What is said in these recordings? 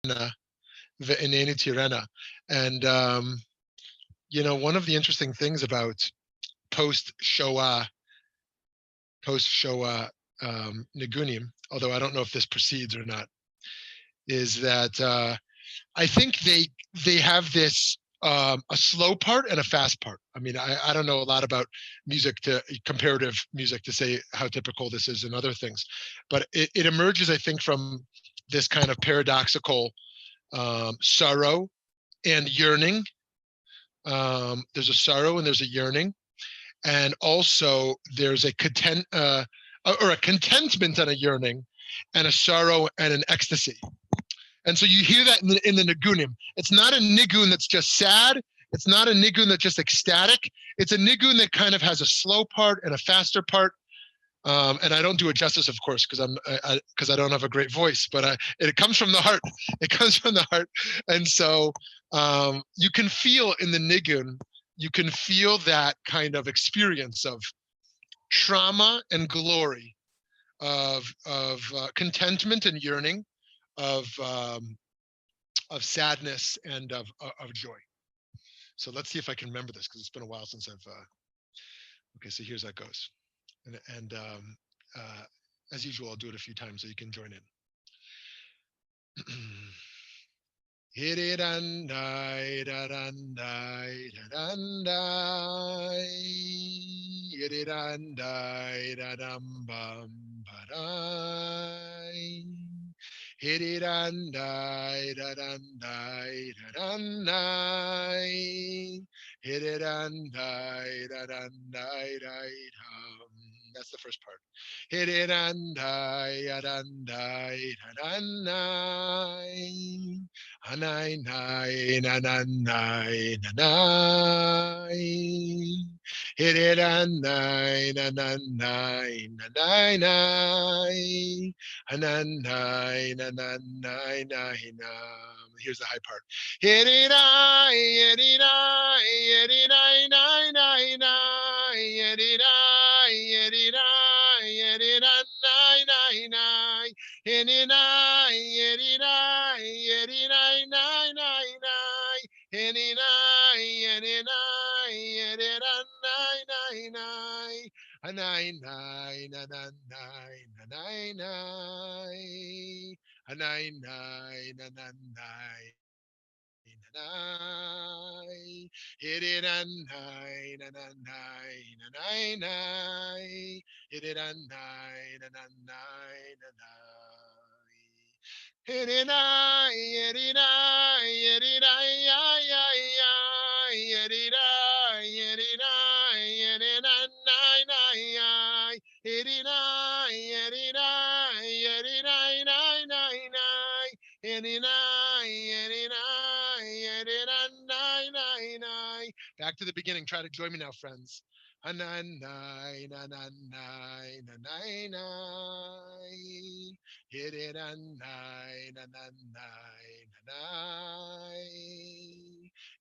ve'eneni tirena. And one of the interesting things about post-Shoah nigunim, although I don't know if this proceeds or not, is that I think they have this a slow part and a fast part. I mean, I don't know a lot about comparative music to say how typical this is and other things, but it emerges, I think, from this kind of paradoxical sorrow and yearning. There's a sorrow and there's a yearning, and also there's a contentment and a yearning, and a sorrow and an ecstasy. And so you hear that in the nigunim. It's not a nigun that's just sad. It's not a nigun that's just ecstatic. It's a nigun that kind of has a slow part and a faster part. And I don't do it justice, of course, because I don't have a great voice. But it comes from the heart. It comes from the heart. And so you can feel in the nigun, you can feel that kind of experience of trauma and glory, of contentment and yearning, of sadness and of joy. So let's see if I can remember this, because it's been a while since I've. Okay, so here's how it goes, and as usual, I'll do it a few times so you can join in. Hididandai dadandai dadandai hididandai dadambam badai hididandai dadandai dadandai hididandai dadandai dadam. That's the first part. Hididandai dadandai dadandai Hanai nai nanai nanai Hiranai nanai nanai nai Hanai nanai nai nam. Here's the high part. Hiranai hiranai hiranai nai nai nai hiranai hiranai hiranai nai nai Hininai, hininai, hininai, nai, nai, nai. Hininai, hininai, hininai, nai, nai. Hanai, nai, nanai, nanai, nai. Hanai, nai, nanai, nanai. Hininai, nanai, nanai, nai. Hininai, nanai, nanai. Hirinai, hirinai, hirinai, ay, ay, ay, hirinai, hirinai, hirinai, nai, nai, ay, hirinai, hirinai, hirinai, nai, nai, nai, hirinai, hirinai, hirinai, nai, nai, nai. Back to the beginning. Try to join me now, friends. Hananai, nananai, nanai, nai. Hiranai, nananai, nanai.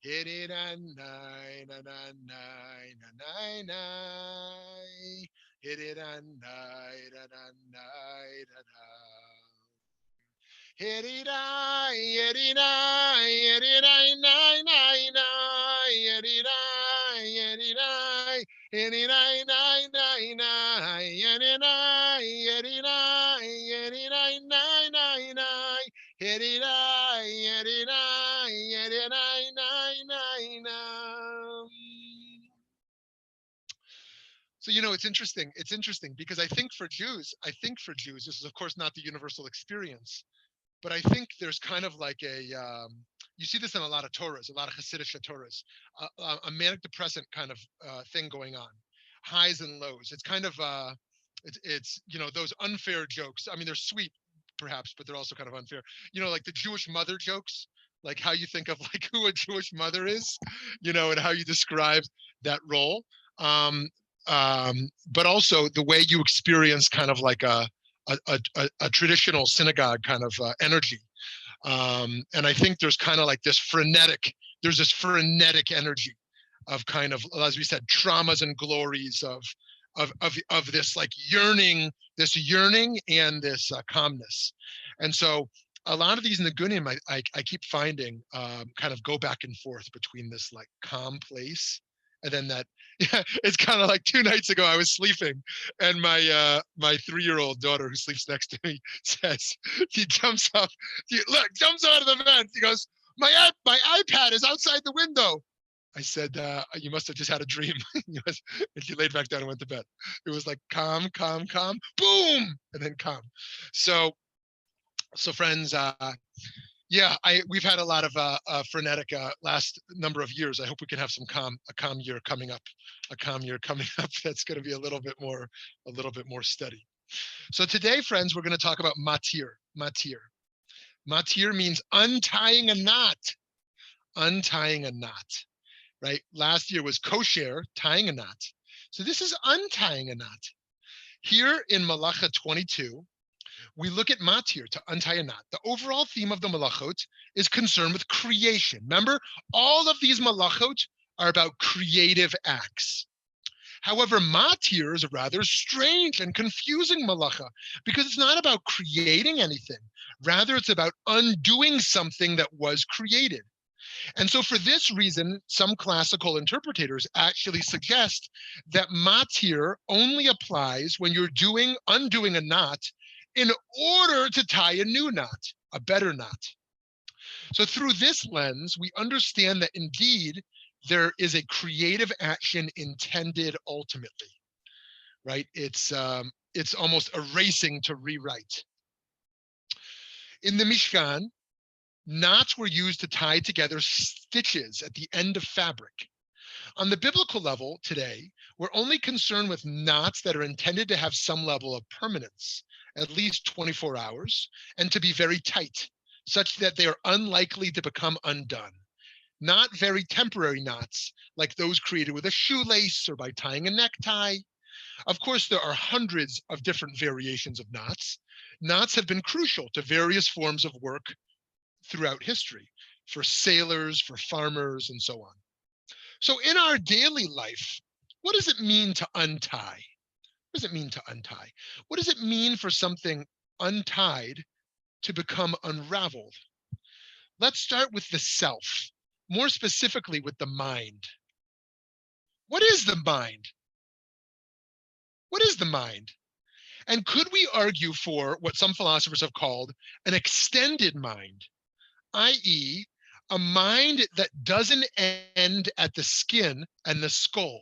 Hiranai, nananai, nanai, nai. Hiranai, nananai, nanai. Hirinai, hirinai, hirinai, nai, nai, nai. Hirinai, hirinai. Hirinai, nai, nai, nai, hirinai, hirinai, hirinai, nai, nai, nai, hirinai, hirinai, hirinai, nai, nai, nai. So, it's interesting. It's interesting because I think for Jews, this is, of course, not the universal experience, but I think there's kind of like you see this in a lot of Torahs, a lot of Hasidic Torahs, a manic depressant kind of thing going on, highs and lows. It's kind of, it's those unfair jokes. I mean, they're sweet, perhaps, but they're also kind of unfair. Like the Jewish mother jokes, like how you think of like who a Jewish mother is, and how you describe that role. But also the way you experience kind of like a traditional synagogue kind of energy. And I think there's kind of like this frenetic energy of kind of, as we said, traumas and glories of this like yearning and this calmness. And so a lot of these nigunim I keep finding kind of go back and forth between this like calm place and then that yeah, it's kind of like 2 nights ago I was sleeping and my 3-year-old daughter who sleeps next to me says she jumps up, jumps out of the vent. She goes, my iPad is outside the window. I said, you must have just had a dream. And she laid back down and went to bed. It was like calm, calm, calm, boom, and then calm. So friends, yeah, we've had a lot of frenetic last number of years. I hope we can have a calm year coming up, that's going to be a little bit more steady. So today, friends, we're going to talk about Matir. Matir means untying a knot. Untying a knot, right? Last year was kosher, tying a knot. So this is untying a knot. Here in Malacha 22, we look at Matir, to untie a knot. The overall theme of the melachot is concerned with creation. Remember, all of these melachot are about creative acts. However, Matir is a rather strange and confusing malacha because it's not about creating anything. Rather, it's about undoing something that was created. And so for this reason, some classical interpreters actually suggest that Matir only applies when you're undoing a knot in order to tie a new knot, a better knot. So through this lens, we understand that indeed there is a creative action intended ultimately, right? It's almost erasing to rewrite. In the Mishkan, knots were used to tie together stitches at the end of fabric. On the biblical level today, we're only concerned with knots that are intended to have some level of permanence, at least 24 hours, and to be very tight, such that they are unlikely to become undone. Not very temporary knots, like those created with a shoelace or by tying a necktie. Of course, there are hundreds of different variations of knots. Knots have been crucial to various forms of work throughout history, for sailors, for farmers, and so on. So in our daily life, what does it mean to untie? What does it mean to untie? What does it mean for something untied to become unraveled? Let's start with the self, more specifically with the mind. What is the mind? What is the mind? And could we argue for what some philosophers have called an extended mind, i.e., a mind that doesn't end at the skin and the skull?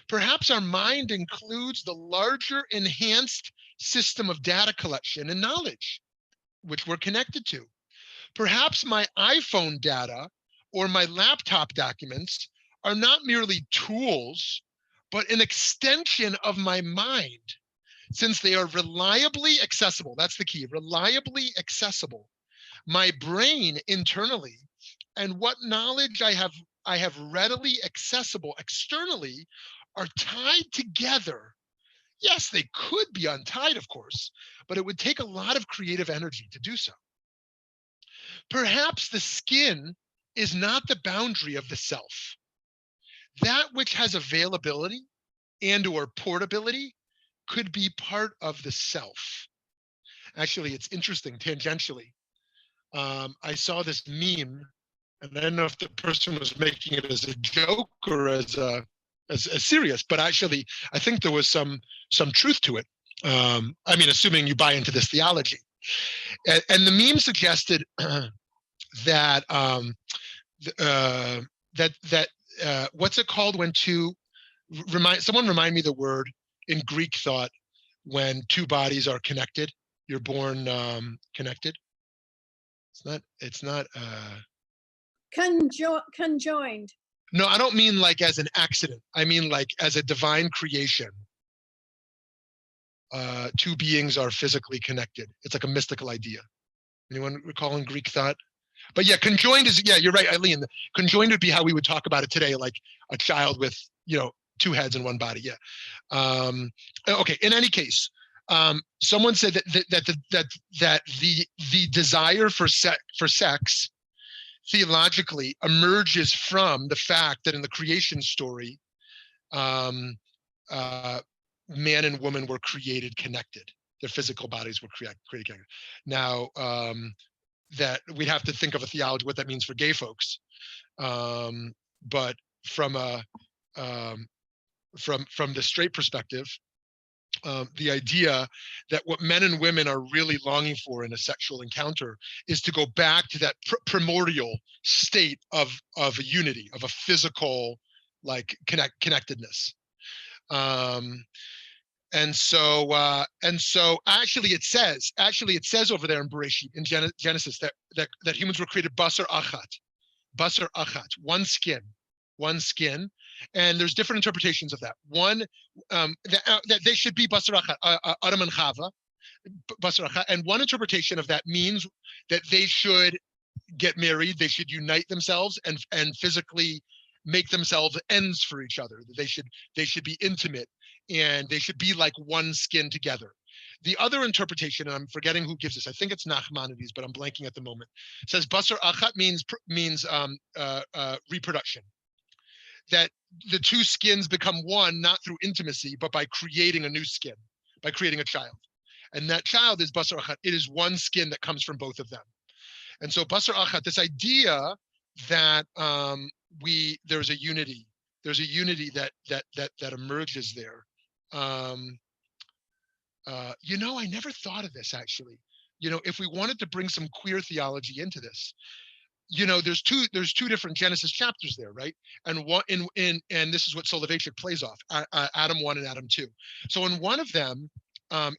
Perhaps our mind includes the larger enhanced system of data collection and knowledge, which we're connected to. Perhaps my iPhone data or my laptop documents are not merely tools, but an extension of my mind, since they are reliably accessible. That's the key, reliably accessible. My brain internally and what knowledge I have readily accessible externally are tied together. Yes, they could be untied, of course, but it would take a lot of creative energy to do so. Perhaps the skin is not the boundary of the self. That which has availability and or portability could be part of the self. Actually, it's interesting, tangentially. I saw this meme, and I don't know if the person was making it as a joke or as serious, but actually, I think there was some truth to it. I mean, assuming you buy into this theology. And the meme suggested that what's it called when someone remind me the word in Greek thought when two bodies are connected, you're born connected. It's not conjoined. No, I don't mean like as an accident. I mean like as a divine creation. Two beings are physically connected. It's like a mystical idea. Anyone recall in Greek thought? But yeah, conjoined is, yeah, you're right, Eileen. Conjoined would be how we would talk about it today, like a child with, two heads and one body. Yeah. Okay. In any case, someone said that the desire for sex theologically emerges from the fact that in the creation story, man and woman were created connected. Their physical bodies were created. Now, that we'd have to think of a theology what that means for gay folks. But from a from the straight perspective, the idea that what men and women are really longing for in a sexual encounter is to go back to that primordial state of a unity, of a physical like connectedness. And so actually it says over there in Bereshit, in Genesis, that humans were created basar achat, one skin, and there's different interpretations of that. One, that they should be basar achat, Adam and Chava, basar achat, and one interpretation of that means that they should get married, they should unite themselves and physically make themselves ends for each other. They should be intimate, and they should be like one skin together. The other interpretation, and I'm forgetting who gives this, I think it's Nachmanides, but I'm blanking at the moment, says basar achat means reproduction. That the two skins become one, not through intimacy, but by creating a new skin, by creating a child. And that child is basar achat. It is one skin that comes from both of them. And so basar achat, this idea that there's a unity that emerges there. I never thought of this actually. If we wanted to bring some queer theology into this, there's two different Genesis chapters there, right? And one and this is what Soloveitchik plays off, Adam 1 and Adam 2. So in one of them,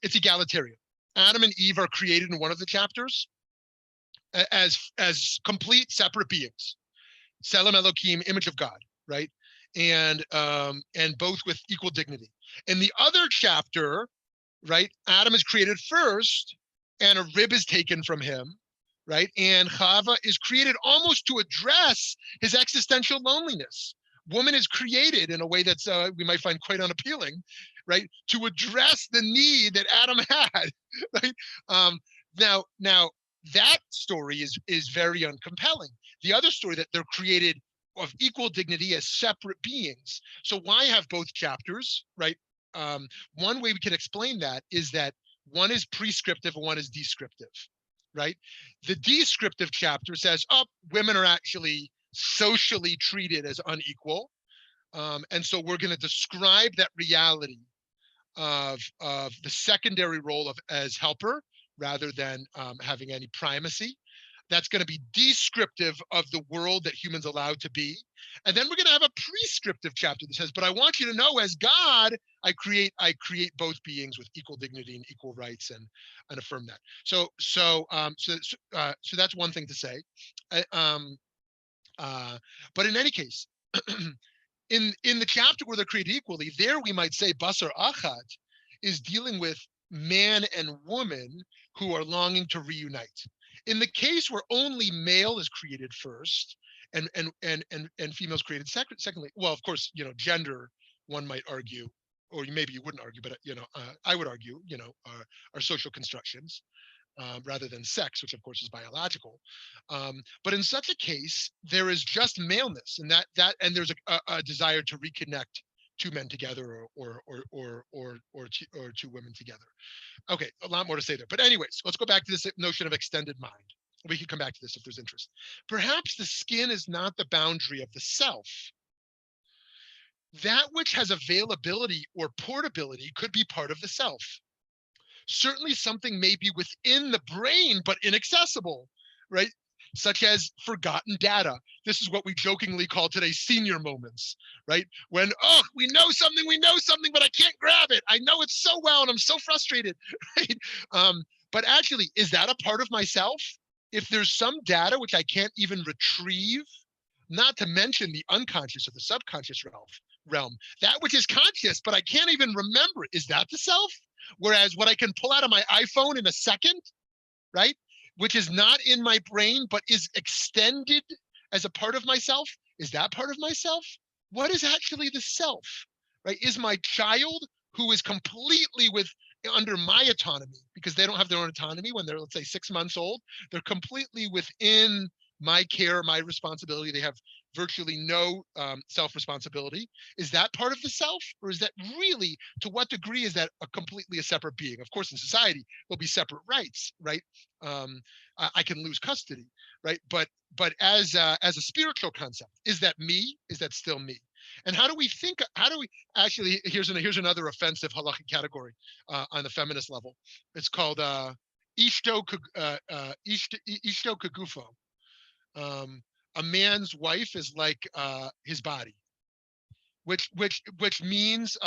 it's egalitarian. Adam and Eve are created in one of the chapters as complete separate beings, Tselem Elohim, image of God, right? And both with equal dignity. In the other chapter, right, Adam is created first, and a rib is taken from him, right? And Chava is created almost to address his existential loneliness. Woman is created in a way that's we might find quite unappealing, right? To address the need that Adam had, right? Now that story is very uncompelling. The other story, that they're created of equal dignity as separate beings. So why have both chapters, right? One way we can explain that is that one is prescriptive and one is descriptive, right? The descriptive chapter says, women are actually socially treated as unequal. And so we're going to describe that reality of the secondary role as helper rather than having any primacy. That's going to be descriptive of the world that humans are allowed to be. And then we're going to have a prescriptive chapter that says, but I want you to know, as God, I create both beings with equal dignity and equal rights, and affirm that. So that's one thing to say. But in any case, in the chapter where they're created equally, there we might say basar achat is dealing with man and woman who are longing to reunite. In the case where only male is created first and females created secondly, well, of course, gender, one might argue, or maybe you wouldn't argue, but I would argue, are social constructions rather than sex, which of course is biological. But in such a case, there is just maleness, and and there's a desire to reconnect two men together, or two women together. Okay, a lot more to say there. But anyways, let's go back to this notion of extended mind. We can come back to this if there's interest. Perhaps the skin is not the boundary of the self. That which has availability or portability could be part of the self. Certainly something may be within the brain, but inaccessible, right? Such as forgotten data. This is what we jokingly call today senior moments, right? When, we know something, but I can't grab it. I know it so well, and I'm so frustrated, right? But actually, is that a part of myself? If there's some data which I can't even retrieve, not to mention the unconscious or the subconscious realm, that which is conscious, but I can't even remember it, is that the self? Whereas what I can pull out of my iPhone in a second, right, which is not in my brain, but is extended as a part of myself, is that part of myself? What is actually the self, right? Is my child, who is completely under my autonomy, because they don't have their own autonomy when they're, let's say, 6 months old, they're completely within my care, my responsibility. They have virtually no self-responsibility. Is that part of the self, or is that really, to what degree is that completely a separate being? Of course, in society, there'll be separate rights, right? I can lose custody, right? But as a spiritual concept, is that me? Is that still me? And how do we think? How do we actually? Here's another offensive halachic category on the feminist level. It's called ishto kagufo. A man's wife is like his body, which means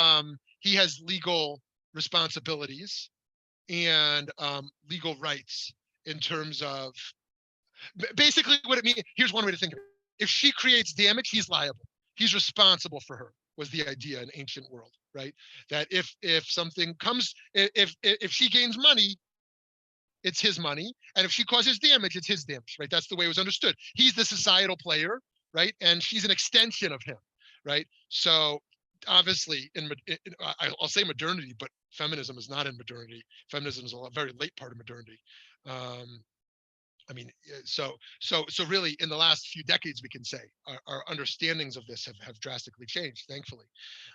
he has legal responsibilities and legal rights in terms of basically what it means. Here's one way to think of it: if she creates damage, he's liable. He's responsible for her. Was the idea in ancient world, right? That if something comes, if she gains money, it's his money, and if she causes damage, it's his damage, right? That's the way it was understood. He's the societal player, right? And she's an extension of him, right? So obviously, I'll say modernity, but feminism is not in modernity. Feminism is a very late part of modernity. I mean, so really, in the last few decades, we can say our understandings of this have drastically changed, thankfully.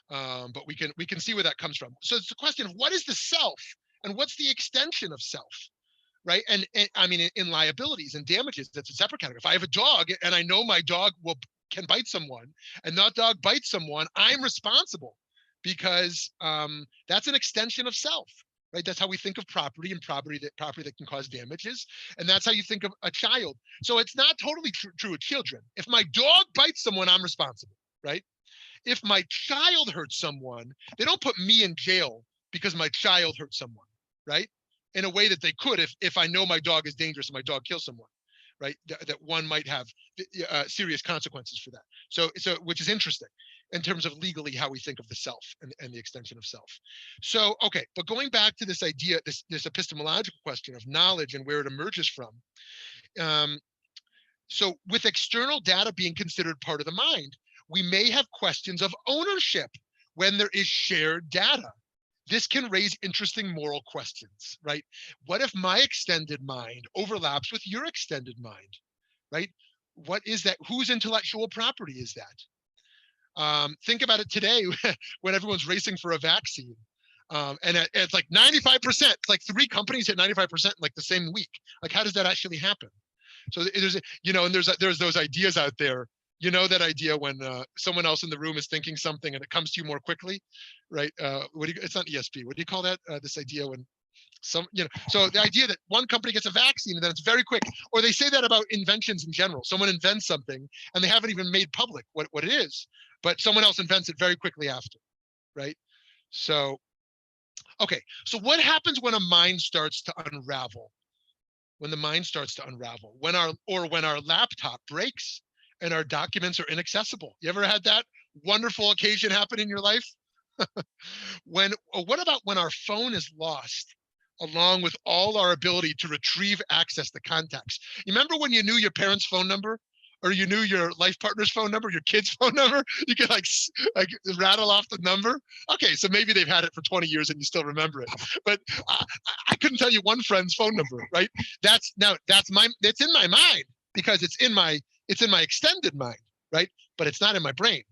But we can see where that comes from. So it's the question of what is the self, and what's the extension of self, right? And I mean, in liabilities and damages, that's a separate category. If I have a dog and I know my dog can bite someone, and that dog bites someone, I'm responsible, because that's an extension of self. Right? That's how we think of property, and property that can cause damages. And that's how you think of a child. So it's not totally true with children. If my dog bites someone, I'm responsible, right? If my child hurts someone, they don't put me in jail because my child hurt someone, right? In a way that they could if I know my dog is dangerous and my dog kills someone, right? That one might have serious consequences for that. So which is interesting in terms of legally how we think of the self and the extension of self. So, okay, but going back to this idea, this epistemological question of knowledge and where it emerges from. So with external data being considered part of the mind, we may have questions of ownership when there is shared data. This can raise interesting moral questions, right? What if my extended mind overlaps with your extended mind, right? What is that? Whose intellectual property is that? Think about it today when everyone's racing for a vaccine. And it's like 95%, it's like 3 companies hit 95% in like the same week. Like, how does that actually happen? So there's, and there's those ideas out there, that idea when someone else in the room is thinking something and it comes to you more quickly, right? It's not ESP. What do you call that? This idea when so the idea that one company gets a vaccine and then it's very quick, or they say that about inventions in general. Someone invents something and they haven't even made public what it is, but someone else invents it very quickly after, right? So, okay. So what happens when a mind starts to unravel? When the mind starts to unravel, when our laptop breaks and our documents are inaccessible. You ever had that wonderful occasion happen in your life? What about when our phone is lost, along with all our ability to retrieve access to contacts? You remember when you knew your parents' phone number, or you knew your life partner's phone number, your kid's phone number? You could like rattle off the number. Okay, so maybe they've had it for 20 years and you still remember it. But I couldn't tell you one friend's phone number, right? That's in my mind because it's in my extended mind, right? But it's not in my brain.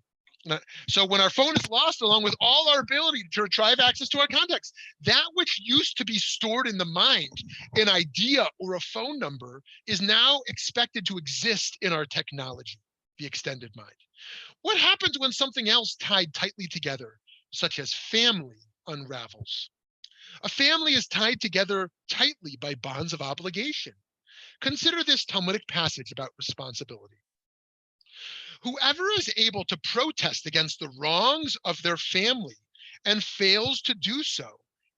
So when our phone is lost, along with all our ability to retrieve access to our contacts, that which used to be stored in the mind, an idea or a phone number, is now expected to exist in our technology, the extended mind. What happens when something else tied tightly together, such as family, unravels? A family is tied together tightly by bonds of obligation. Consider this Talmudic passage about responsibility. Whoever is able to protest against the wrongs of their family and fails to do so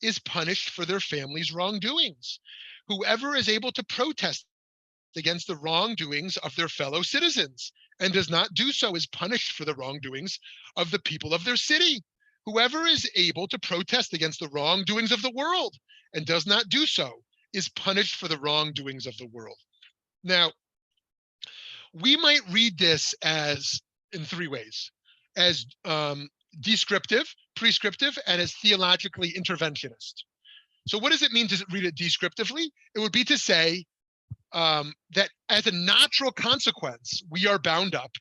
is punished for their family's wrongdoings. Whoever is able to protest against the wrongdoings of their fellow citizens and does not do so is punished for the wrongdoings of the people of their city. Whoever is able to protest against the wrongdoings of the world and does not do so is punished for the wrongdoings of the world. Now, we might read this as in 3 ways: as descriptive, prescriptive, and as theologically interventionist. So what does it mean to read it descriptively? It would be to say, that as a natural consequence, we are bound up.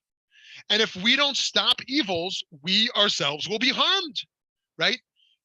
And if we don't stop evils, we ourselves will be harmed, right?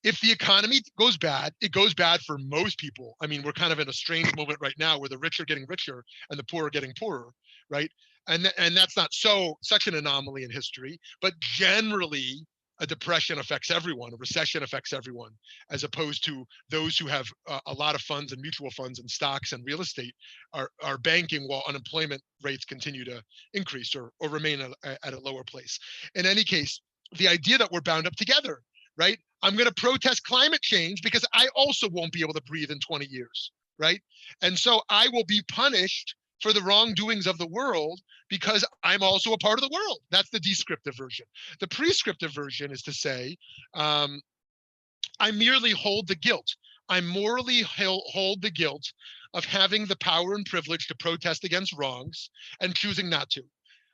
If the economy goes bad, it goes bad for most people. I mean, we're kind of in a strange moment right now where the rich are getting richer and the poor are getting poorer, right? And that's not such an anomaly in history, but generally a depression affects everyone, a recession affects everyone, as opposed to those who have a lot of funds and mutual funds and stocks and real estate are banking while unemployment rates continue to increase or remain at a lower place. In any case, the idea that we're bound up together, right? I'm going to protest climate change because I also won't be able to breathe in 20 years, right? And so I will be punished for the wrongdoings of the world because I'm also a part of the world. That's the descriptive version. The prescriptive version is to say, I merely hold the guilt. I morally hold the guilt of having the power and privilege to protest against wrongs and choosing not to.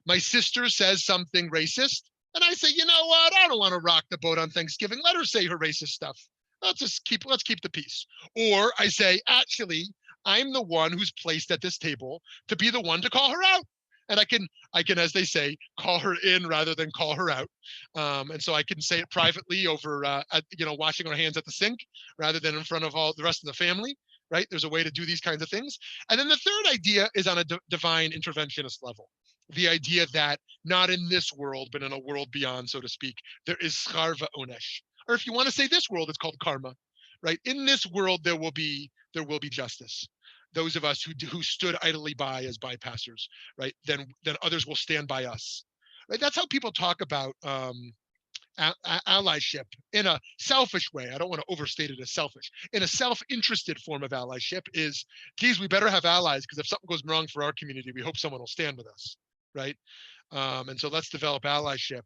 My sister says something racist, and I say, you know what? I don't want to rock the boat on Thanksgiving. Let her say her racist stuff. Let's keep the peace. Or I say, actually, I'm the one who's placed at this table to be the one to call her out. And I can, as they say, call her in rather than call her out. And so I can say it privately over, washing our hands at the sink rather than in front of all the rest of the family, right? There's a way to do these kinds of things. And then the third idea is on a divine interventionist level. The idea that not in this world, but in a world beyond, so to speak, there is schar va'onesh. Or if you want to say this world, it's called karma, right? In this world, there will be justice. Those of us who stood idly by as bypassers, right? Then others will stand by us, right? That's how people talk about allyship in a selfish way. I don't want to overstate it as selfish. In a self-interested form of allyship is, geez, we better have allies because if something goes wrong for our community, we hope someone will stand with us, right? And so let's develop allyship.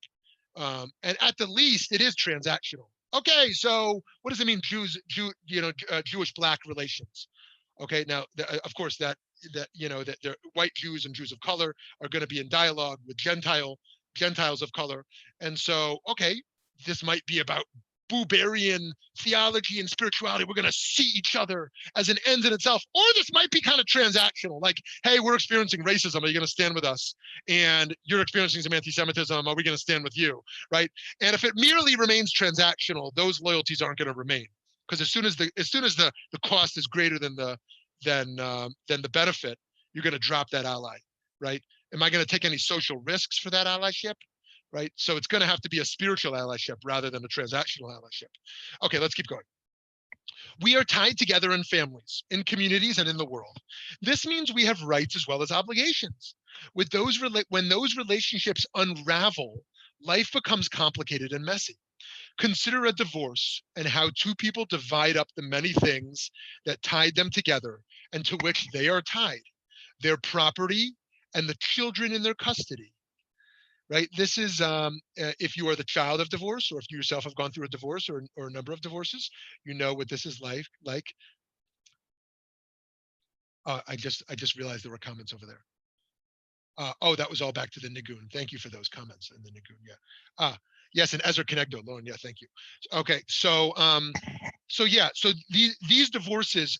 And at the least, it is transactional. Okay, so what does it mean, Jewish black relations? Okay, now of course that the white Jews and Jews of color are going to be in dialogue with Gentiles of color, and so okay, this might be about Buberian theology and spirituality. We're going to see each other as an end in itself, or this might be kind of transactional, like, hey, we're experiencing racism. Are you going to stand with us? And you're experiencing some anti-Semitism. Are we going to stand with you? Right? And if it merely remains transactional, those loyalties aren't going to remain, because as soon as the cost is greater than the benefit, you're going to drop that ally, right? Am I going to take any social risks for that allyship? Right? So it's going to have to be a spiritual allyship rather than a transactional allyship. Okay, let's keep going. We are tied together in families, in communities, and in the world. This means we have rights as well as obligations. When those relationships unravel, life becomes complicated and messy. Consider a divorce and how two people divide up the many things that tied them together and to which they are tied: their property and the children in their custody. Right? This is if you are the child of divorce, or if you yourself have gone through a divorce or a number of divorces, you know what this is like. I just realized there were comments over there. Oh, that was all back to the Nigun. Thank you for those comments in the Nigun. Yeah. Yes, and Ezra Konegdo, Lauren. Yeah, thank you. Okay, so these divorces,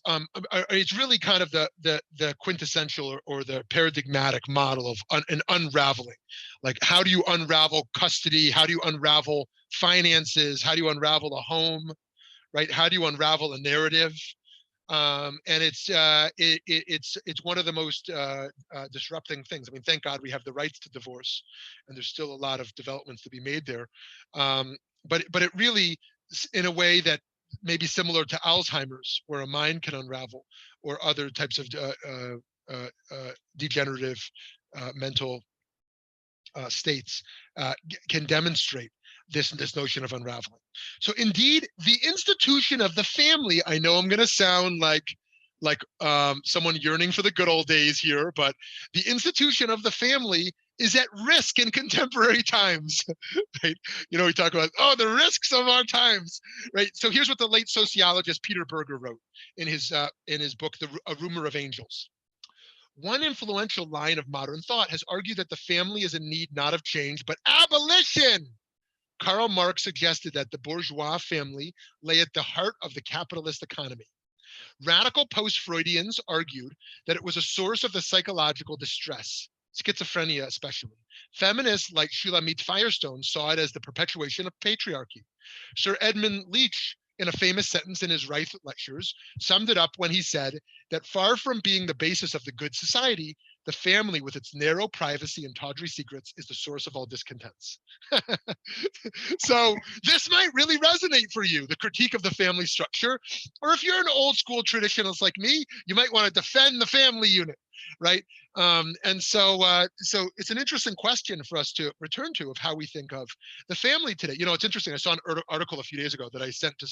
it's really kind of the quintessential or the paradigmatic model of an unraveling. Like, how do you unravel custody? How do you unravel finances? How do you unravel a home? Right? How do you unravel a narrative? And it's one of the most disrupting things. I mean, thank God we have the rights to divorce, and there's still a lot of developments to be made there. But it really, in a way that may be similar to Alzheimer's, where a mind can unravel, or other types of degenerative mental states, can demonstrate this notion of unraveling. So indeed, the institution of the family, I know I'm going to sound like someone yearning for the good old days here, but the institution of the family is at risk in contemporary times, right? We talk about, the risks of our times, right? So here's what the late sociologist Peter Berger wrote in his book, A Rumor of Angels. One influential line of modern thought has argued that the family is in need not of change, but abolition. Karl Marx suggested that the bourgeois family lay at the heart of the capitalist economy. Radical post-Freudians argued that it was a source of the psychological distress, schizophrenia especially. Feminists like Shulamit Firestone saw it as the perpetuation of patriarchy. Sir Edmund Leach, in a famous sentence in his Reith lectures, summed it up when he said that far from being the basis of the good society, the family with its narrow privacy and tawdry secrets is the source of all discontents. So this might really resonate for you, the critique of the family structure. Or if you're an old school traditionalist like me, you might want to defend the family unit, right? So it's an interesting question for us to return to of how we think of the family today. You know, it's interesting. I saw an article a few days ago that I sent to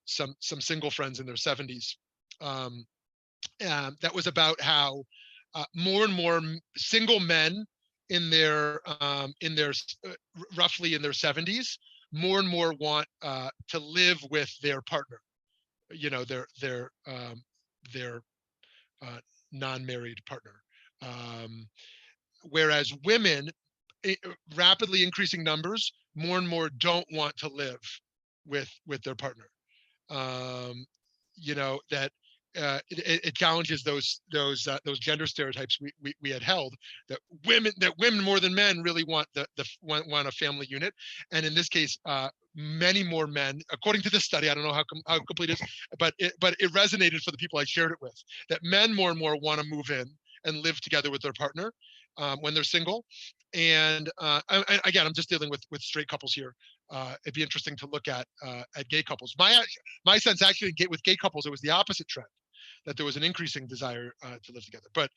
some single friends in their 70s. That was about how more and more single men in their roughly in their 70s, more and more want to live with their partner, you know, their non-married partner, whereas women, rapidly increasing numbers, more and more don't want to live with their partner. You know, that it challenges those gender stereotypes we had held, that women more than men really want want a family unit. And in this case, many more men, according to this study, I don't know how complete it is, but it resonated for the people I shared it with, that men more and more want to move in and live together with their partner when they're single. And again, I'm just dealing with straight couples here. It'd be interesting to look at gay couples. My sense actually with gay couples, it was the opposite trend, that there was an increasing desire to live together. But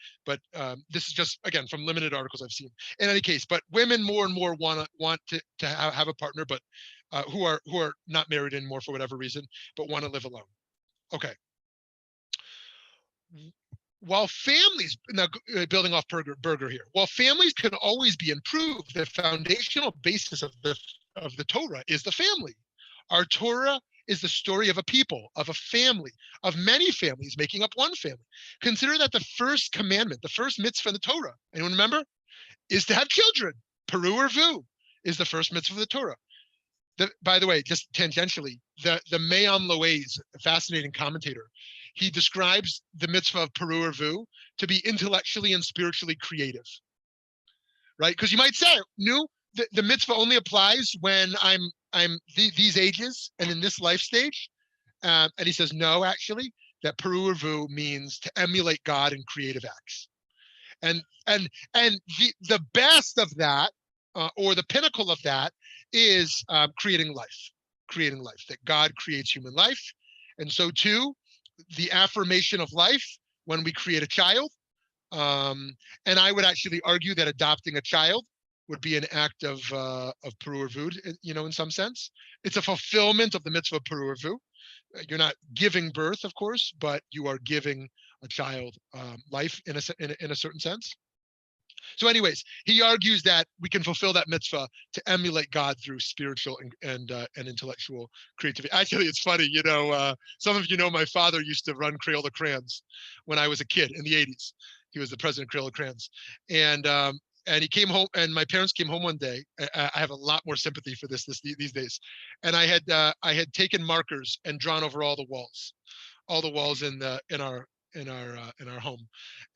this is just, again, from limited articles I've seen. In any case, but women more and more want to have a partner, but who are not married anymore for whatever reason, but want to live alone. Okay. While families, now building off Berger here, while families can always be improved, the foundational basis of the Torah is the family. Our Torah is the story of a people, of a family, of many families making up one family. Consider that the first commandment, the first mitzvah in the Torah, anyone remember, is to have children. Peru or Vu is the first mitzvah of the Torah. By the way, just tangentially, the Me'am Loez, a fascinating commentator, he describes the mitzvah of Peru or Vu to be intellectually and spiritually creative, right? Because you might say, no, the mitzvah only applies when I'm these ages and in this life stage. And he says, no, actually, that Peru or Vu means to emulate God in creative acts. And the best of that, or the pinnacle of that, is creating life, that God creates human life. And so too, the affirmation of life when we create a child. And I would actually argue that adopting a child would be an act of Peru or Vu, you know, in some sense. It's a fulfillment of the mitzvah of Peru or Vu. You're not giving birth, of course, but you are giving a child life in a certain sense. So anyways, he argues that we can fulfill that mitzvah to emulate God through spiritual and intellectual creativity. Actually, it's funny, you know, some of you know my father used to run Crayola Crayons when I was a kid in the 80s. He was the president of Crayola Crayons. And he came home, and my parents came home one day. I have a lot more sympathy for these days. And I had taken markers and drawn over all the walls in our home.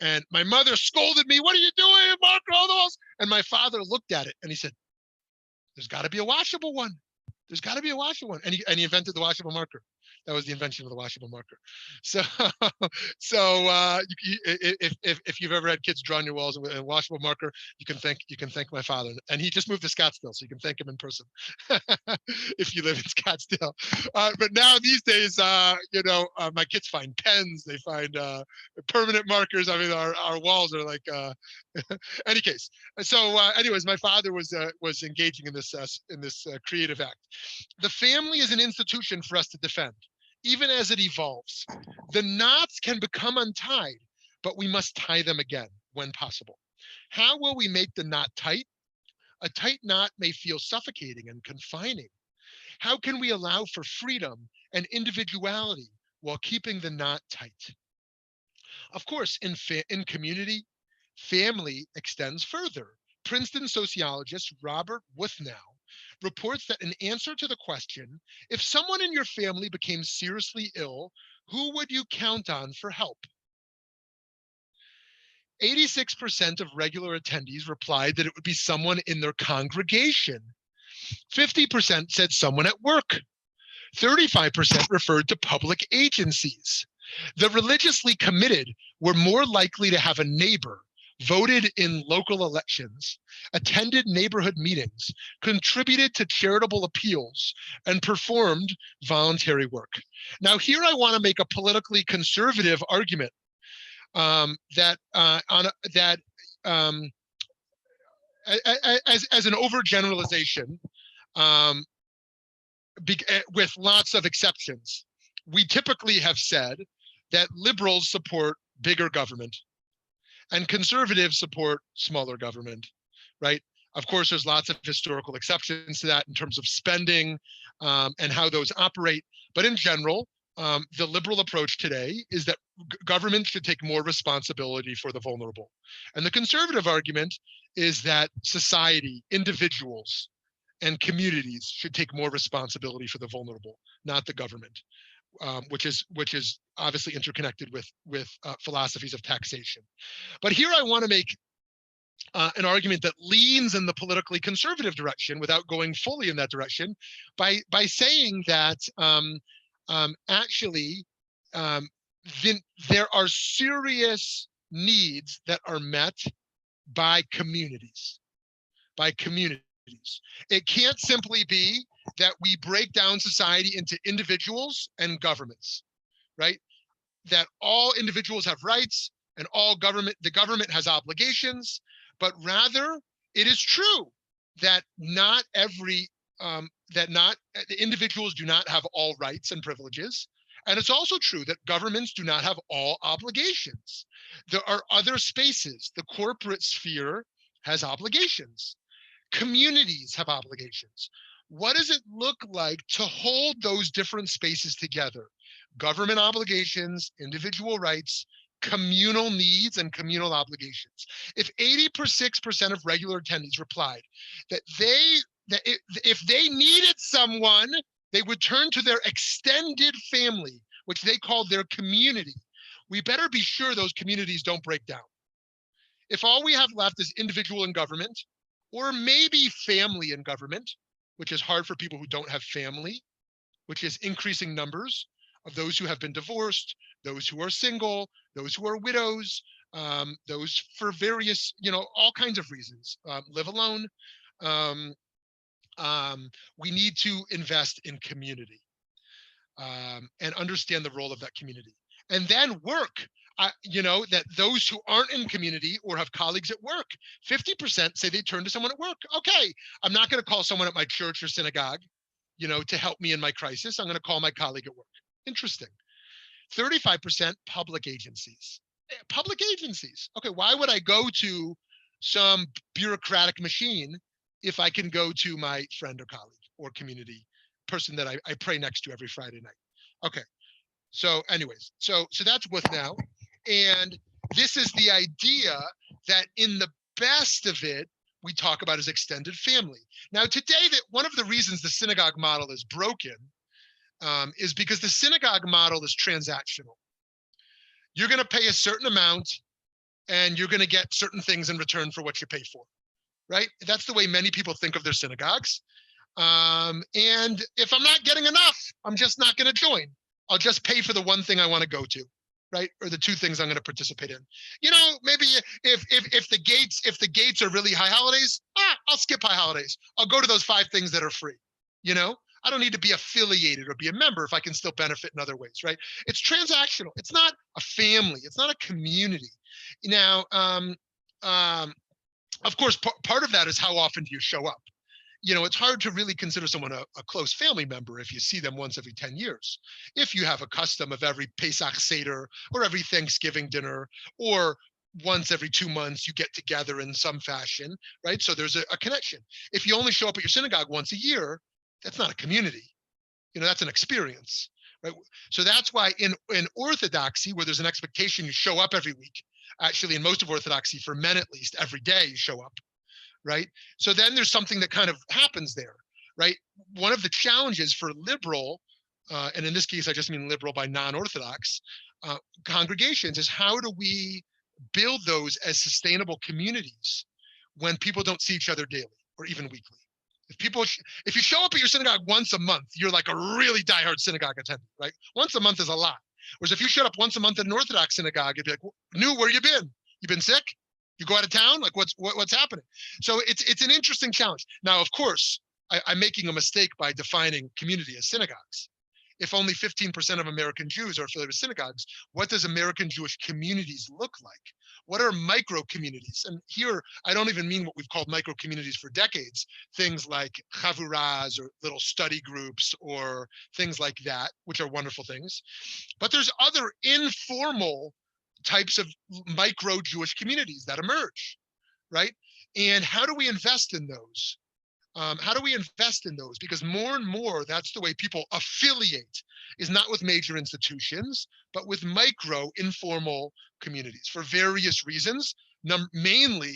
And my mother scolded me, "What are you doing? Marker all the walls." And my father looked at it and he said, "There's got to be a washable one. There's got to be a washable one." And he invented the washable marker. That was the invention of the washable marker. So if you've ever had kids draw on your walls with a washable marker, you can thank my father. And he just moved to Scottsdale, so you can thank him in person if you live in Scottsdale. But now these days, my kids find pens, they find permanent markers. I mean, our walls are like. Any case, so anyways, my father was engaging in this creative act. The family is an institution for us to defend, even as it evolves. The knots can become untied, but we must tie them again when possible. How will we make the knot tight? A tight knot may feel suffocating and confining. How can we allow for freedom and individuality while keeping the knot tight? Of course, in community, family extends further. Princeton sociologist Robert Wuthnow reports that in answer to the question, if someone in your family became seriously ill, who would you count on for help? 86% of regular attendees replied that it would be someone in their congregation. 50% said someone at work. 35% referred to public agencies. The religiously committed were more likely to have a neighbor, voted in local elections, attended neighborhood meetings, contributed to charitable appeals, and performed voluntary work. Now, here I want to make a politically conservative argument that as an overgeneralization, with lots of exceptions, we typically have said that liberals support bigger government and conservatives support smaller government, right? Of course, there's lots of historical exceptions to that in terms of spending and how those operate. But in general, the liberal approach today is that government should take more responsibility for the vulnerable. And the conservative argument is that society, individuals, and communities should take more responsibility for the vulnerable, not the government, which is obviously interconnected with philosophies of taxation. But here I want to make an argument that leans in the politically conservative direction without going fully in that direction by saying that actually there are serious needs that are met by communities. It can't simply be that we break down society into individuals and governments, right? That all individuals have rights and the government has obligations, but rather it is true that the individuals do not have all rights and privileges. And it's also true that governments do not have all obligations. There are other spaces. The corporate sphere has obligations. Communities have obligations. What does it look like to hold those different spaces together? Government obligations, individual rights, communal needs, and communal obligations. If 86% of regular attendees replied that if they needed someone, they would turn to their extended family, which they called their community, we better be sure those communities don't break down. If all we have left is individual and government, or maybe family and government, which is hard for people who don't have family, which is increasing numbers of those who have been divorced, those who are single, those who are widows, those for various, all kinds of reasons, live alone. We need to invest in community and understand the role of that community. And then work. That those who aren't in community or have colleagues at work, 50% say they turn to someone at work. Okay, I'm not going to call someone at my church or synagogue, to help me in my crisis. I'm going to call my colleague at work. Interesting. 35% public agencies. Public agencies. Okay, why would I go to some bureaucratic machine if I can go to my friend or colleague or community person that I pray next to every Friday night? Okay. So anyways, so that's Wuthnow. And this is the idea that in the best of it, we talk about as extended family. Now today, that one of the reasons the synagogue model is broken is because the synagogue model is transactional. You're going to pay a certain amount and you're going to get certain things in return for what you pay for, right? That's the way many people think of their synagogues. And if I'm not getting enough, I'm just not going to join. I'll just pay for the one thing I want to go to, right? Or the two things I'm going to participate in. Maybe if the gates are really high holidays, I'll skip high holidays. I'll go to those 5 things that are free. I don't need to be affiliated or be a member if I can still benefit in other ways, right? It's transactional. It's not a family. It's not a community. Now, of course, part of that is how often do you show up? It's hard to really consider someone a close family member if you see them once every 10 years. If you have a custom of every Pesach Seder or every Thanksgiving dinner, or once every 2 months you get together in some fashion, right? So there's a connection. If you only show up at your synagogue once a year, that's not a community. That's an experience, right? So that's why in Orthodoxy, where there's an expectation you show up every week, actually in most of Orthodoxy, for men at least, every day you show up, right? So then there's something that kind of happens there, right? One of the challenges for liberal and in this case, I just mean liberal by non-Orthodox congregations, is how do we build those as sustainable communities when people don't see each other daily or even weekly? If you show up at your synagogue once a month, you're like a really diehard synagogue attendant, right? Once a month is a lot. Whereas if you showed up once a month at an Orthodox synagogue, you'd be like, "New, where you been? You been sick? You go out of town? Like what's happening?" So it's an interesting challenge. Now, of course, I'm making a mistake by defining community as synagogues. If only 15% of American Jews are affiliated with synagogues, what does American Jewish communities look like? What are micro communities? And here, I don't even mean what we've called micro communities for decades, things like chavuras or little study groups or things like that, which are wonderful things. But there's other informal types of micro Jewish communities that emerge, right? And how do we invest in those? How do we invest in those? Because more and more, that's the way people affiliate, is not with major institutions, but with micro informal communities for various reasons. Mainly,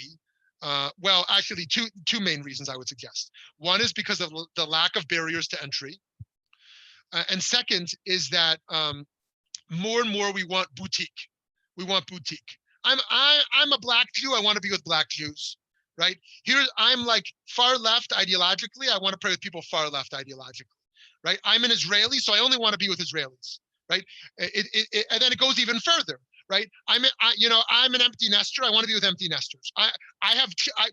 well, actually two main reasons I would suggest. One is because of the lack of barriers to entry. And second is that more and more we want boutique. We want boutique. I'm a Black Jew. I want to be with Black Jews. Right here, I'm like far left ideologically. I want to pray with people far left ideologically, right? I'm an Israeli, so I only want to be with Israelis, right? And then it goes even further, right? I'm an empty nester. I want to be with empty nesters.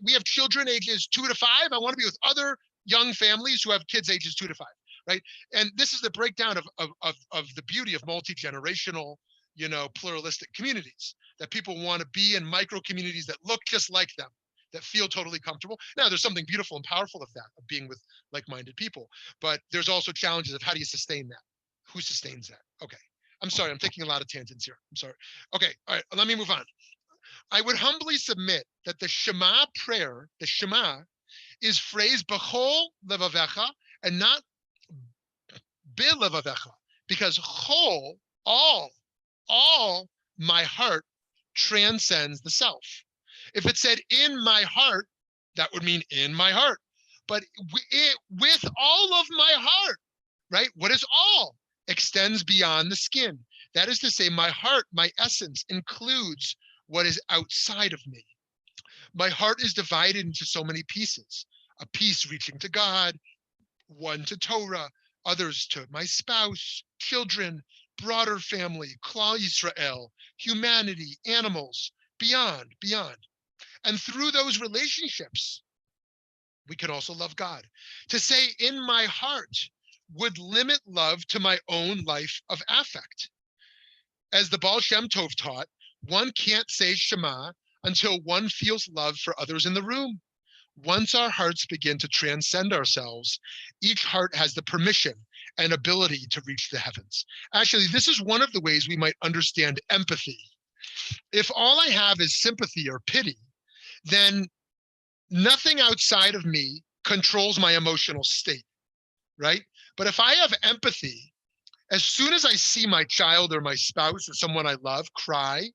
We have children ages 2 to 5. I want to be with other young families who have kids ages 2 to 5, right? And this is the breakdown of the beauty of multi-generational, pluralistic communities, that people want to be in micro communities that look just like them, that feel totally comfortable. Now, there's something beautiful and powerful of that, of being with like-minded people, but there's also challenges of how do you sustain that? Who sustains that? Okay, I'm sorry, I'm taking a lot of tangents here. I'm sorry. Okay, all right, let me move on. I would humbly submit that the Shema prayer, the Shema, is phrased b'chol levavecha and not bilevavecha, because chol, all my heart transcends the self. If it said in my heart, that would mean in my heart. But with all of my heart, right? What is all? Extends beyond the skin. That is to say, my heart, my essence, includes what is outside of me. My heart is divided into so many pieces. A piece reaching to God, one to Torah, others to my spouse, children, broader family, Klal Yisrael, humanity, animals, beyond. And through those relationships, we can also love God. To say in my heart would limit love to my own life of affect. As the Baal Shem Tov taught, one can't say Shema until one feels love for others in the room. Once our hearts begin to transcend ourselves, each heart has the permission and ability to reach the heavens. Actually, this is one of the ways we might understand empathy. If all I have is sympathy or pity, then nothing outside of me controls my emotional state, right? But if I have empathy, as soon as I see my child or my spouse or someone I love cry,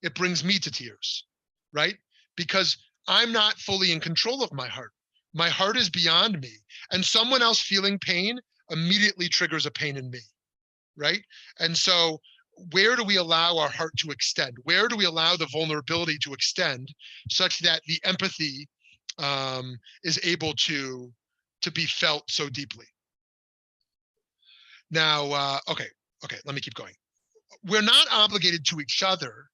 it brings me to tears, right? Because I'm not fully in control of my heart. My heart is beyond me, and someone else feeling pain immediately triggers a pain in me, right? And so where do we allow our heart to extend? Where do we allow the vulnerability to extend such that the empathy is able to be felt so deeply? Now, okay, let me keep going. We're not obligated to each other.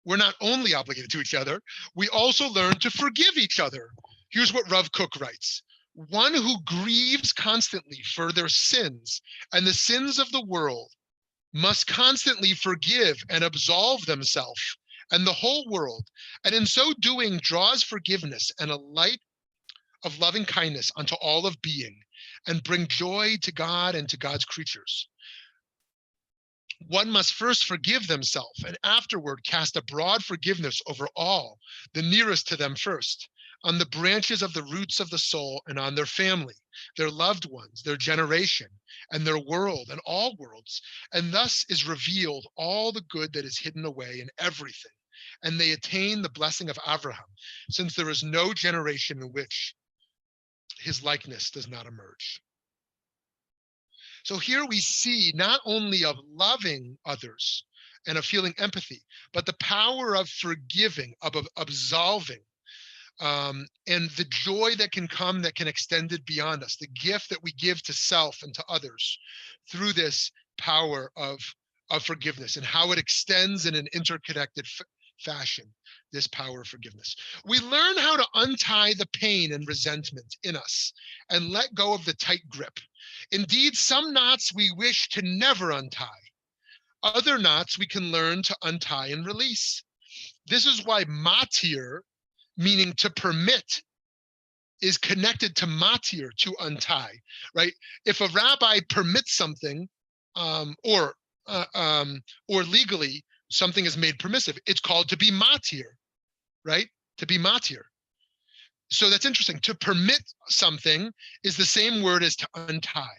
We're not only obligated to each other, we also learn to forgive each other. Here's what Rav Kook writes. One who grieves constantly for their sins and the sins of the world must constantly forgive and absolve themselves and the whole world, and in so doing draws forgiveness and a light of loving kindness unto all of being, and bring joy to God and to God's creatures. One must first forgive themselves and afterward cast a broad forgiveness over all, the nearest to them first, on the branches of the roots of the soul and on their family, their loved ones, their generation, and their world and all worlds. And thus is revealed all the good that is hidden away in everything. And they attain the blessing of Abraham, since there is no generation in which his likeness does not emerge. So here we see not only of loving others and of feeling empathy, but the power of forgiving, of absolving, and the joy that can come that can extend it beyond us, the gift that we give to self and to others through this power of forgiveness, and how it extends in an interconnected fashion, this power of forgiveness. We learn how to untie the pain and resentment in us and let go of the tight grip. Indeed, some knots we wish to never untie. Other knots we can learn to untie and release. This is why Matir, meaning to permit, is connected to Matir, to untie, right? If a rabbi permits something, or legally something is made permissive, it's called to be Matir, right? To be Matir. So that's interesting. To permit something is the same word as to untie.